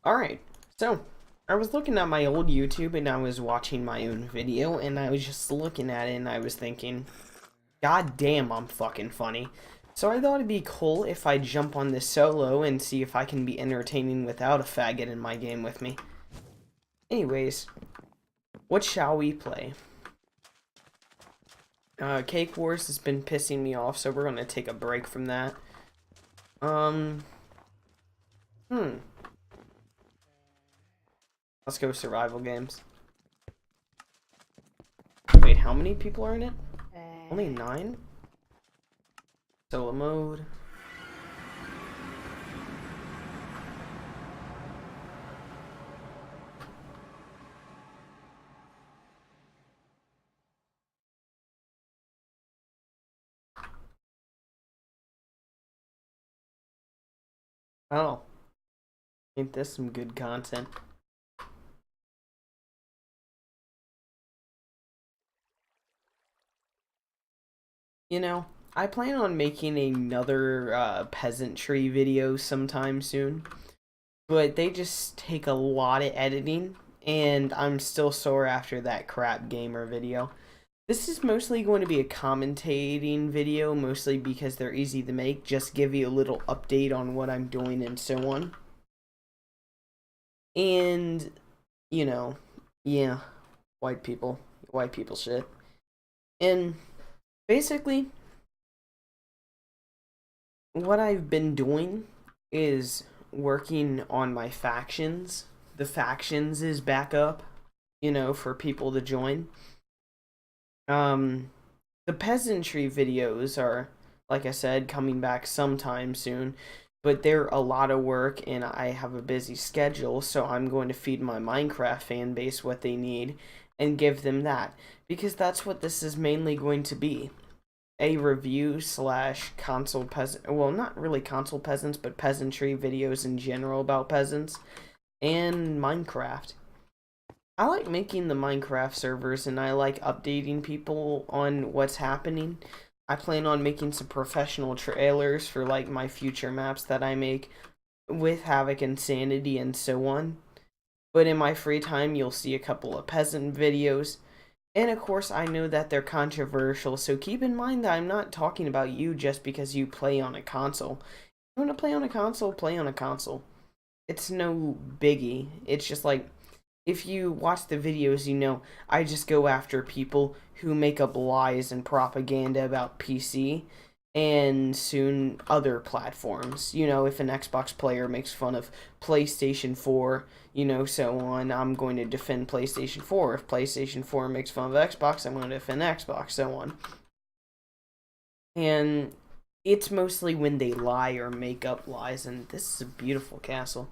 Alright, so I was looking at my old YouTube and I was watching my own video and I was just looking at it and I was thinking, God damn, I'm fucking funny. So I thought it'd be cool if I jump on this solo and see if I can be entertaining without a faggot in my game with me. Anyways, what shall we play? Cake Wars has been pissing me off, so we're gonna take a break from that. Hmm. Let's go survival games. Wait, how many people are in it? Only 9? Solo mode. Oh. Ain't this some good content? You know, I plan on making another peasantry video sometime soon, but they just take a lot of editing, and I'm still sore after that crap gamer video. This is mostly going to be a commentating video, mostly because they're easy to make, just give you a little update on what I'm doing and so on. And, you know, yeah, white people shit. And basically, what I've been doing is working on my factions. The factions is back up, you know, for people to join. The peasantry videos are, like I said, coming back sometime soon, but they're a lot of work and I have a busy schedule, so I'm going to feed my Minecraft fan base what they need and give them that, because that's what this is mainly going to be. A review slash console peasant, well, not really console peasants, but peasantry videos in general about peasants and Minecraft. I like making the Minecraft servers and I like updating people on what's happening. I plan on making some professional trailers for like my future maps that I make with Havoc and Sanity and so on. But in my free time, you'll see a couple of peasant videos. And of course, I know that they're controversial, so keep in mind that I'm not talking about you just because you play on a console. If you want to play on a console, play on a console. It's no biggie. It's just like, if you watch the videos, you know, I just go after people who make up lies and propaganda about PC and soon other platforms. You know, if an Xbox player makes fun of PlayStation 4, you know, so on, I'm going to defend PlayStation 4. If PlayStation 4 makes fun of Xbox, I'm going to defend Xbox, so on. And it's mostly when they lie or make up lies, and this is a beautiful castle.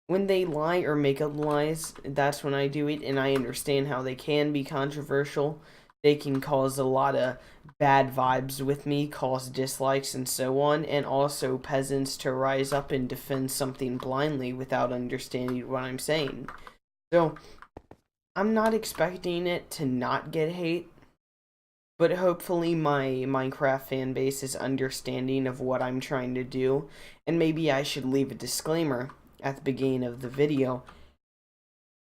When they lie or make up lies, that's when I do it, and I understand how they can be controversial. They can cause a lot of bad vibes with me, cause dislikes and so on, and also peasants to rise up and defend something blindly without understanding what I'm saying. So, I'm not expecting it to not get hate, but hopefully my Minecraft fan base is understanding of what I'm trying to do, and maybe I should leave a disclaimer at the beginning of the video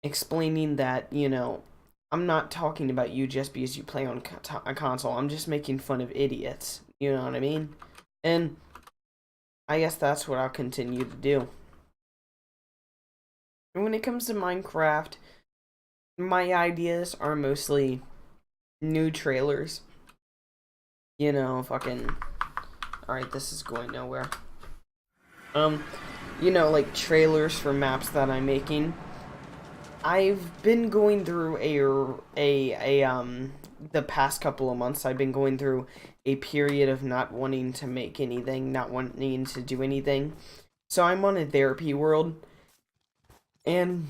explaining that, you know, I'm not talking about you just because you play on a console. I'm just making fun of idiots. You know what I mean? And I guess that's what I'll continue to do. And when it comes to Minecraft, my ideas are mostly new trailers. You know, fucking... Alright, this is going nowhere. You know, like trailers for maps that I'm making. I've been going through the past couple of months, I've been going through a period of not wanting to make anything, not wanting to do anything. So I'm on a therapy world, and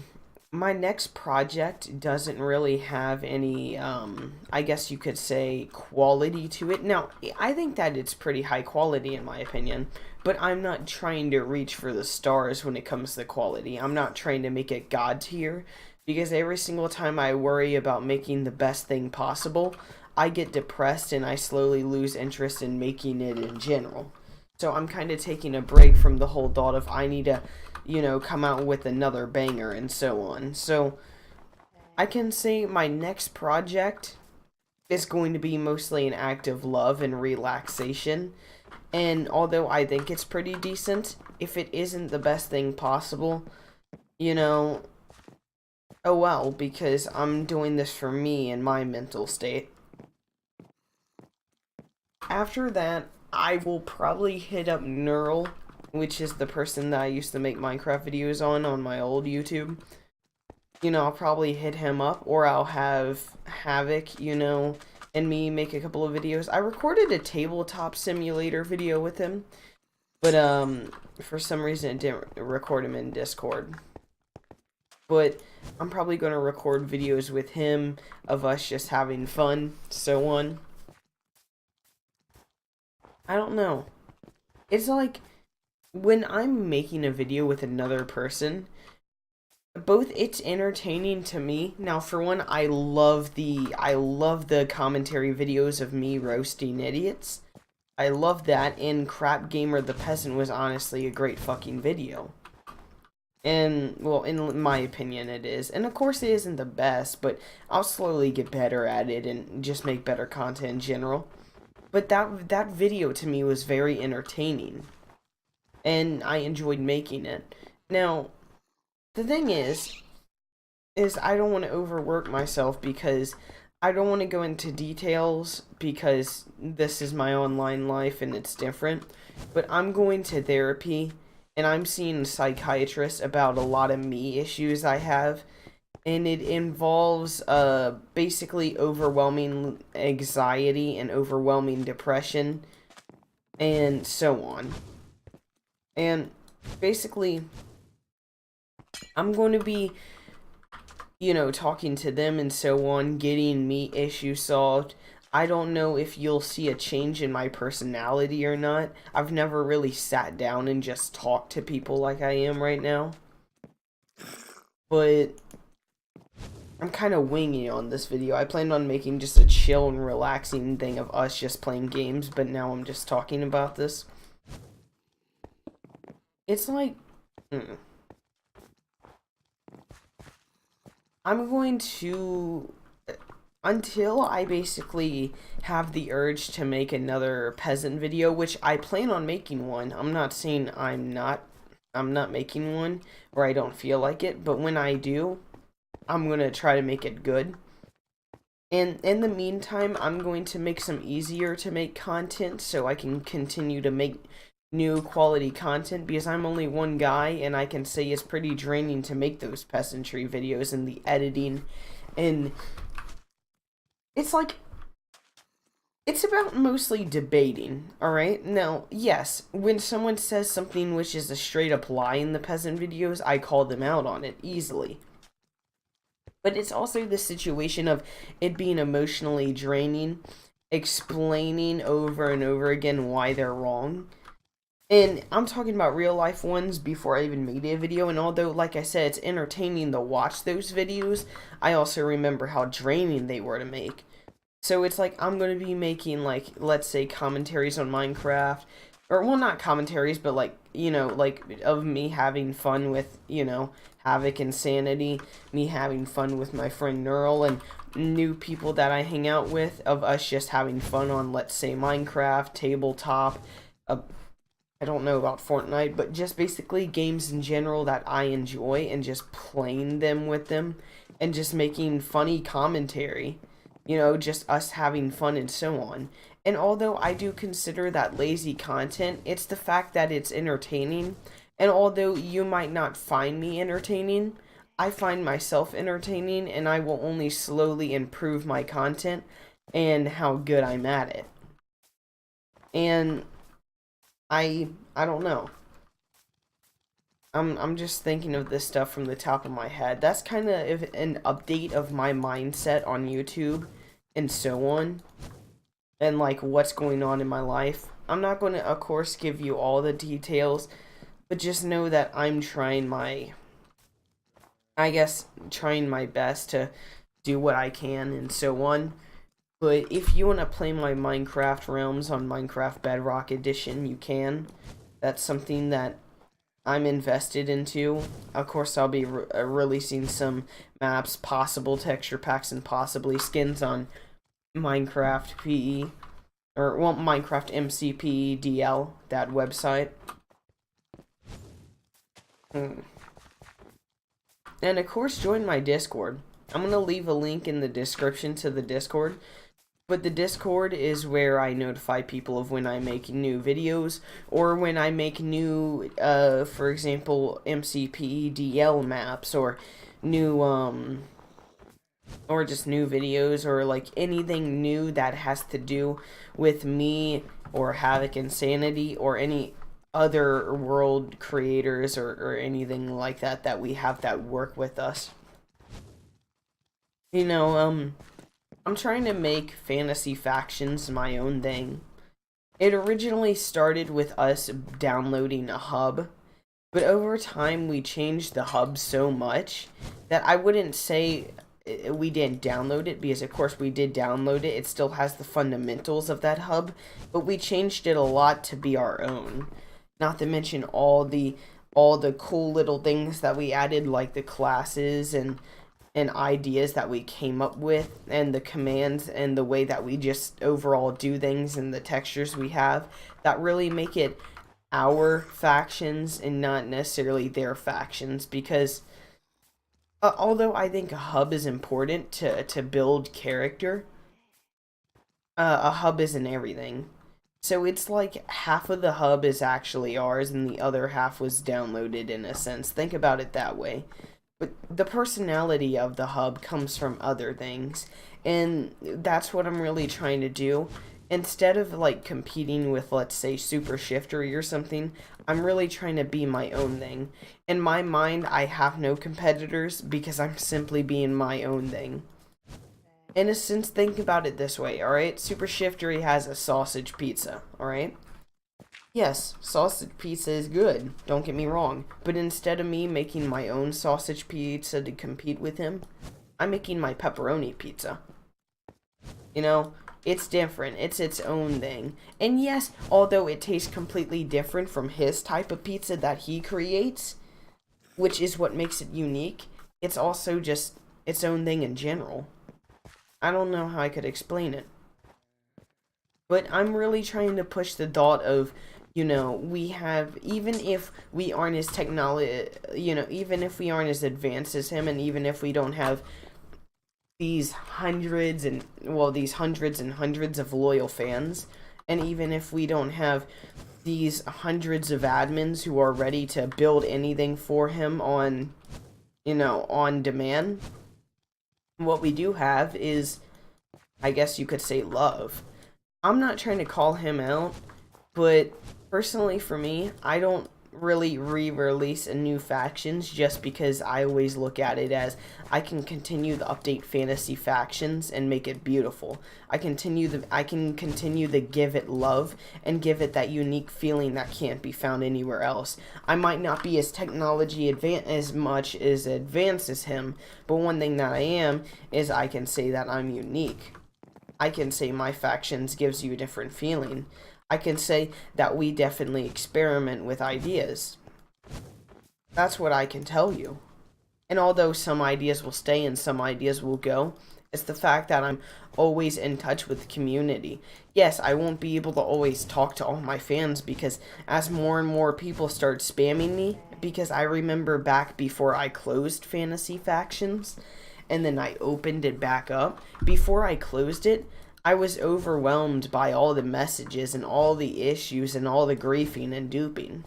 my next project doesn't really have any, I guess you could say, quality to it. Now, I think that it's pretty high quality in my opinion, but I'm not trying to reach for the stars when it comes to quality. I'm not trying to make it God tier, because every single time I worry about making the best thing possible, I get depressed and I slowly lose interest in making it in general. So I'm kind of taking a break from the whole thought of I need to you know, come out with another banger and so on. So I can say my next project is going to be mostly an act of love and relaxation. And although I think it's pretty decent, if it isn't the best thing possible, you know, oh well, because I'm doing this for me and my mental state. After that, I will probably hit up Neural, which is the person that I used to make Minecraft videos on my old YouTube. You know, I'll probably hit him up, or I'll have Havoc, you know, and me make a couple of videos. I recorded a tabletop simulator video with him, but for some reason it didn't record him in Discord. But I'm probably going to record videos with him of us just having fun, so on. I don't know. It's like when I'm making a video with another person, both it's entertaining to me. Now, for one, I love the commentary videos of me roasting idiots. I love that, and Crap Gamer the Peasant was honestly a great fucking video. And, well, in my opinion, it is. And of course, it isn't the best, but I'll slowly get better at it and just make better content in general. But that video to me was very entertaining, and I enjoyed making it. Now, the thing is I don't want to overwork myself because I don't want to go into details because this is my online life and it's different. But I'm going to therapy and I'm seeing a psychiatrist about a lot of me issues I have. And it involves basically overwhelming anxiety and overwhelming depression and so on. And basically, I'm going to be, you know, talking to them and so on, getting me issues solved. I don't know if you'll see a change in my personality or not. I've never really sat down and just talked to people like I am right now. But I'm kind of winging on this video. I planned on making just a chill and relaxing thing of us just playing games, but now I'm just talking about this. It's like... I'm going to... Until I basically have the urge to make another peasant video, which I plan on making one. I'm not saying I'm not making one, or I don't feel like it, but when I do, I'm going to try to make it good. And in the meantime, I'm going to make some easier to make content so I can continue to make new quality content, because I'm only one guy and I can say it's pretty draining to make those peasantry videos and the editing. And it's like, it's about mostly debating, alright? Now, yes, when someone says something which is a straight up lie in the peasant videos, I call them out on it easily. But it's also the situation of it being emotionally draining, explaining over and over again why they're wrong. And I'm talking about real life ones before I even made a video, and although, like I said, it's entertaining to watch those videos, I also remember how draining they were to make. So it's like, I'm going to be making, like, let's say commentaries on Minecraft, or, well, not commentaries, but, like, you know, like, of me having fun with, you know, Havoc and Sanity, me having fun with my friend Neural, and new people that I hang out with, of us just having fun on, let's say, Minecraft, tabletop, I don't know about Fortnite, but just basically games in general that I enjoy, and just playing them with them, and just making funny commentary. You know, just us having fun and so on. And although I do consider that lazy content, it's the fact that it's entertaining. And although you might not find me entertaining, I find myself entertaining, and I will only slowly improve my content and how good I'm at it. And I don't know. I'm just thinking of this stuff from the top of my head. That's kind of an update of my mindset on YouTube and so on, and like what's going on in my life. I'm not going to, of course, give you all the details, but just know that I'm trying my best to do what I can and so on. But if you want to play my Minecraft Realms on Minecraft Bedrock Edition, you can. That's something that I'm invested into. Of course, I'll be releasing some maps, possible texture packs, and possibly skins on Minecraft PE, or well, Minecraft MCPE DL, that website. And of course, join my Discord. I'm gonna leave a link in the description to the Discord. But the Discord is where I notify people of when I make new videos, or when I make new, for example, MCPEDL maps, or new, or just new videos, or like anything new that has to do with me, or Havoc Insanity, or any other world creators, or anything like that that we have that work with us. You know, I'm trying to make Fantasy Factions my own thing. It originally started with us downloading a hub, but over time we changed the hub so much that I wouldn't say we didn't download it, because of course we did download it. It still has the fundamentals of that hub, but we changed it a lot to be our own. Not to mention all the cool little things that we added, like the classes and ideas that we came up with, and the commands, and the way that we just overall do things, and the textures we have that really make it our factions and not necessarily their factions. Because although I think a hub is important to build character, a hub isn't everything. So it's like half of the hub is actually ours and the other half was downloaded, in a sense. Think about it that way. But the personality of the hub comes from other things, and that's what I'm really trying to do. Instead of like competing with, let's say, Super Shiftery or something, I'm really trying to be my own thing. In my mind, I have no competitors because I'm simply being my own thing. In a sense, think about it this way, alright? Super Shiftery has a sausage pizza, alright? Yes, sausage pizza is good, don't get me wrong, but instead of me making my own sausage pizza to compete with him, I'm making my pepperoni pizza. You know, it's different, it's its own thing. And yes, although it tastes completely different from his type of pizza that he creates, which is what makes it unique, it's also just its own thing in general. I don't know how I could explain it. But I'm really trying to push the thought of, you know, we have, even if we aren't as even if we aren't as advanced as him, and even if we don't have these hundreds and hundreds of loyal fans, and even if we don't have these hundreds of admins who are ready to build anything for him on, on demand, what we do have is, I guess you could say, love. I'm not trying to call him out, but personally for me, I don't really re-release a new factions just because I always look at it as I can continue to update Fantasy Factions and make it beautiful. I can continue to give it love and give it that unique feeling that can't be found anywhere else. I might not be as technology advanced as him, but one thing that I am is I can say that I'm unique. I can say my factions gives you a different feeling. I can say that we definitely experiment with ideas. That's what I can tell you. And although some ideas will stay and some ideas will go, it's the fact that I'm always in touch with the community. Yes, I won't be able to always talk to all my fans, because as more and more people start spamming me, because I remember back before I closed Fantasy Factions, and then I opened it back up, before I closed it, I was overwhelmed by all the messages and all the issues and all the griefing and duping.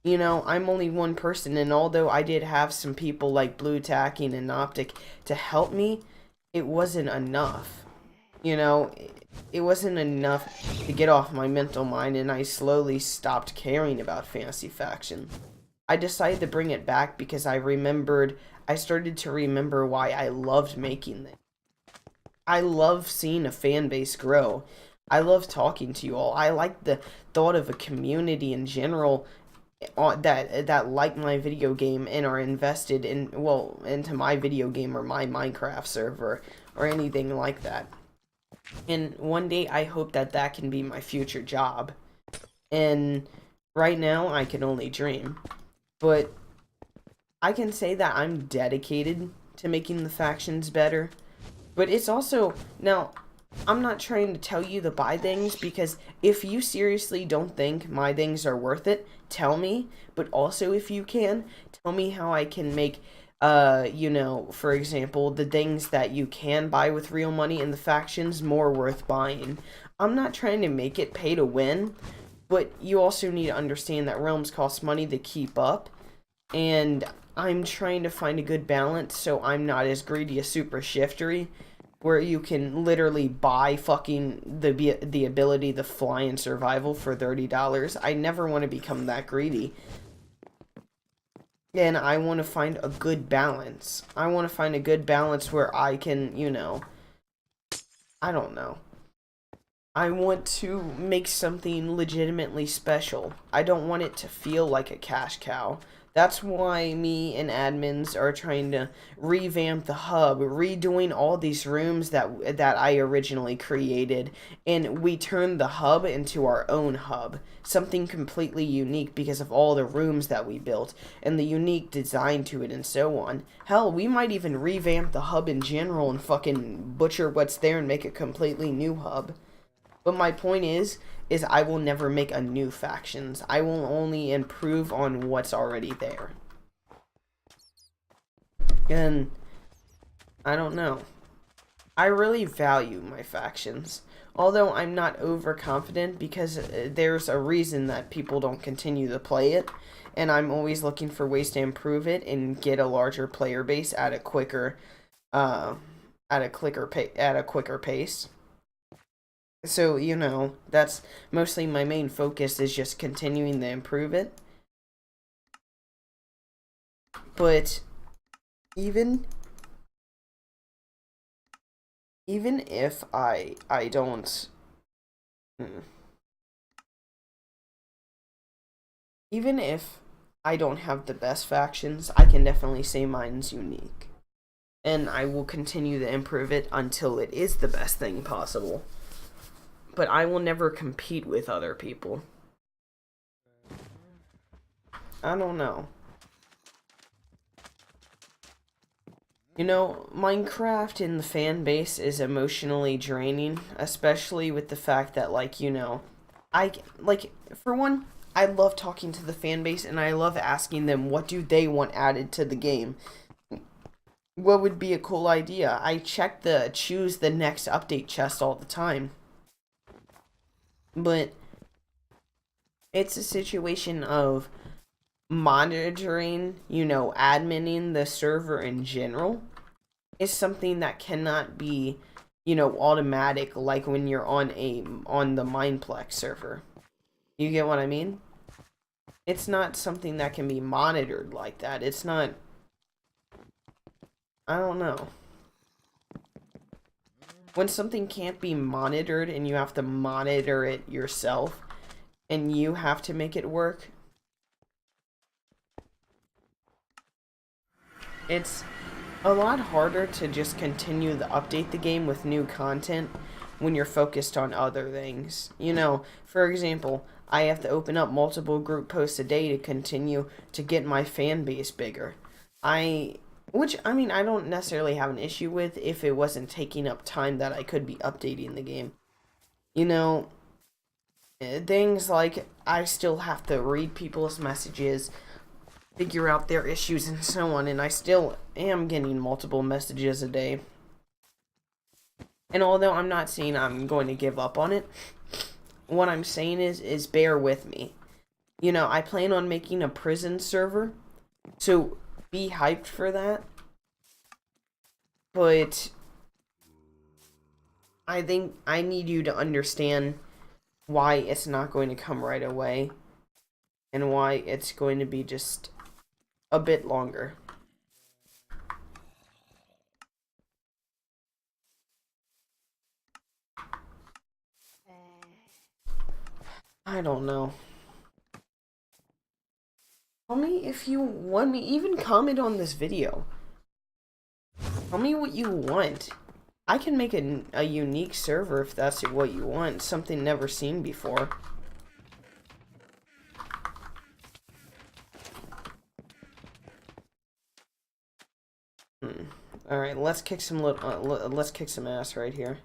You know, I'm only one person, and although I did have some people like Blue Tacking and Optic to help me, it wasn't enough. You know, it wasn't enough to get off my mental mind, and I slowly stopped caring about Fantasy Faction. I decided to bring it back because I started to remember why I loved making them. I love seeing a fan base grow. I love talking to you all. I like the thought of a community in general that like my video game and are invested into my video game or my Minecraft server or anything like that. And one day I hope that can be my future job. And right now I can only dream. But I can say that I'm dedicated to making the factions better. But it's also, now, I'm not trying to tell you to buy things, because if you seriously don't think my things are worth it, tell me. But also, if you can, tell me how I can make, you know, for example, the things that you can buy with real money in the factions more worth buying. I'm not trying to make it pay to win, but you also need to understand that realms cost money to keep up, and I'm trying to find a good balance so I'm not as greedy as Super Shiftery, where you can literally buy fucking the ability to fly in survival for $30. I never want to become that greedy. And I want to find a good balance. I want to find a good balance where I can, you know, I don't know. I want to make something legitimately special. I don't want it to feel like a cash cow. That's why me and admins are trying to revamp the hub, redoing all these rooms that I originally created, and we turned the hub into our own hub. Something completely unique because of all the rooms that we built, and the unique design to it and so on. Hell, we might even revamp the hub in general and fucking butcher what's there and make a completely new hub. But my point is I will never make a new factions. I will only improve on what's already there. And I don't know. I really value my factions. Although I'm not overconfident, because there's a reason that people don't continue to play it, and I'm always looking for ways to improve it and get a larger player base at a quicker pace. So, you know, that's mostly my main focus, is just continuing to improve it. But even if I don't even if I don't have the best factions, I can definitely say mine's unique. And I will continue to improve it until it is the best thing possible. But I will never compete with other people. I don't know. You know, Minecraft in the fan base is emotionally draining, especially with the fact that, like, you know, for one, I love talking to the fan base, and I love asking them what do they want added to the game. What would be a cool idea? I check the choose the next update chest all the time. But it's a situation of monitoring, you know, adminning the server in general is something that cannot be, you know, automatic, like when you're on the Mineplex server. You get what I mean? It's not something that can be monitored like that. It's not, I don't know. When something can't be monitored and you have to monitor it yourself and you have to make it work, it's a lot harder to just continue to update the game with new content when you're focused on other things. You know, for example, I have to open up multiple group posts a day to continue to get my fan base bigger. Which, I mean, I don't necessarily have an issue with if it wasn't taking up time that I could be updating the game. You know, things like I still have to read people's messages, figure out their issues and so on, and I still am getting multiple messages a day. And although I'm not saying I'm going to give up on it, what I'm saying is bear with me. You know, I plan on making a prison server, so be hyped for that. But I think I need you to understand why it's not going to come right away, and why it's going to be just a bit longer. I don't know. Tell me if you want me, even comment on this video. Tell me what you want. I can make a unique server if that's what you want, something never seen before. Alright, let's kick some let's kick some ass right here.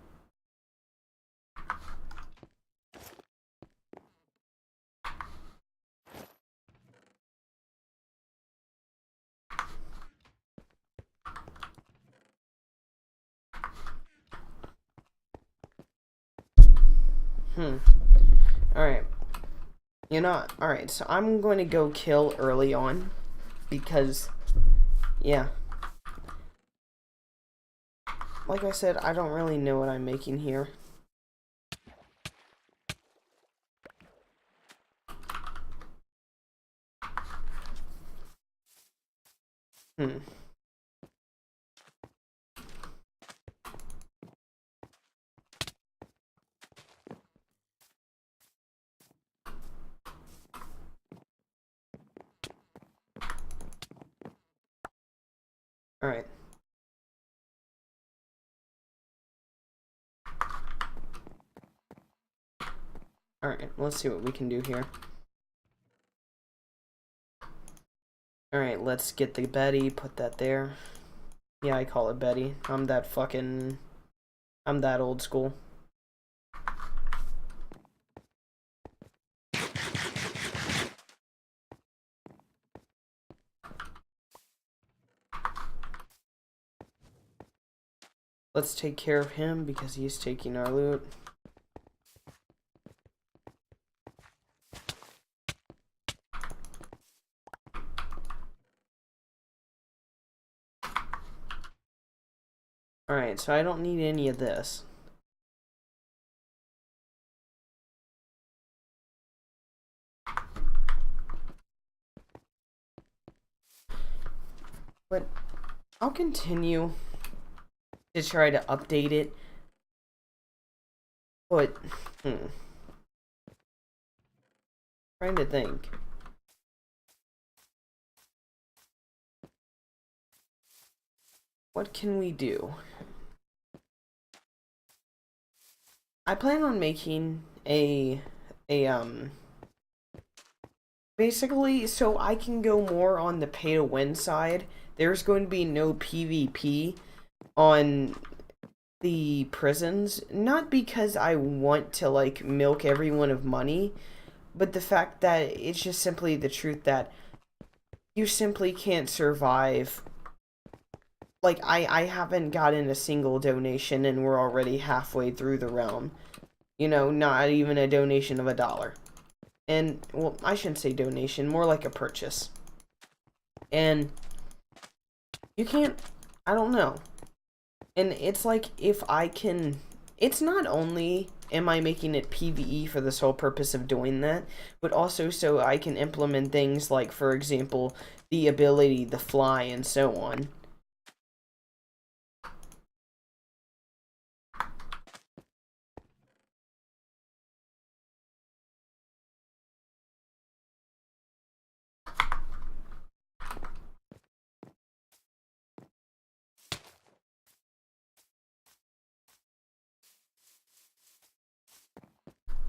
Alright. You know, alright, so I'm going to go kill early on. Because, yeah. Like I said, I don't really know what I'm making here. Alright. Alright, let's see what we can do here. Alright, let's get the Betty, put that there. Yeah, I call it Betty. I'm that old school. Let's take care of him because he's taking our loot. Alright, so I don't need any of this. But I'll continue to try to update it. But, trying to think. What can we do? I plan on making basically, so I can go more on the pay-to-win side. There's going to be no PvP on the prisons, not because I want to, like, milk everyone of money, but the fact that it's just simply the truth that you simply can't survive. Like, I haven't gotten a single donation and we're already halfway through the realm. You know, not even a donation of $1. And, well, I shouldn't say donation, more like a purchase. And you can't, I don't know. And it's like, if I can, it's not only am I making it PvE for the sole purpose of doing that, but also so I can implement things like, for example, the ability to fly and so on.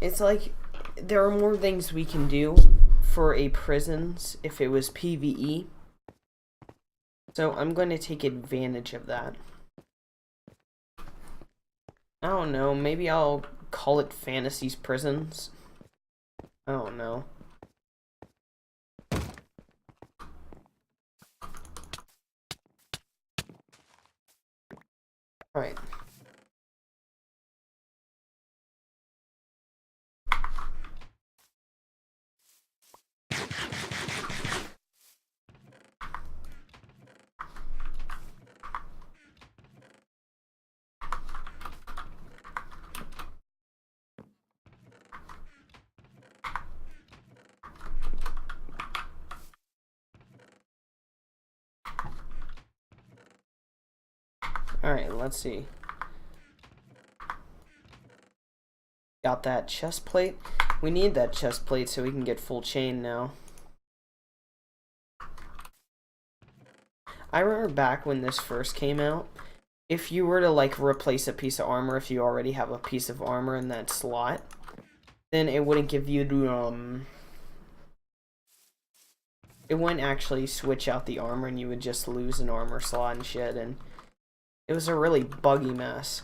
It's like, there are more things we can do for a prisons if it was PvE. So I'm going to take advantage of that. I don't know, maybe I'll call it Fantasies Prisons. I don't know. Alright. Alright, let's see. Got that chest plate. We need that chest plate so we can get full chain now. I remember back when this first came out, if you were to, like, replace a piece of armor, if you already have a piece of armor in that slot, then it wouldn't give you the, it wouldn't actually switch out the armor, and you would just lose an armor slot and shit, and it was a really buggy mess.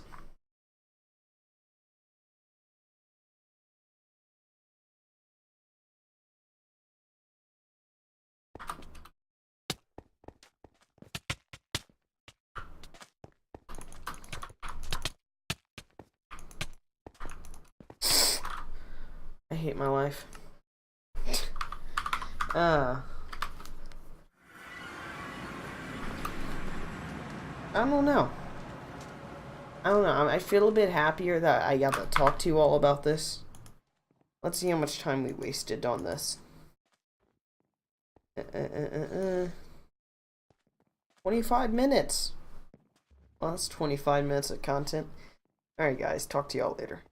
I hate my life. I don't know. I feel a bit happier that I got to talk to you all about this. Let's see how much time we wasted on this. 25 minutes. Well, that's 25 minutes of content. Alright, guys. Talk to y'all later.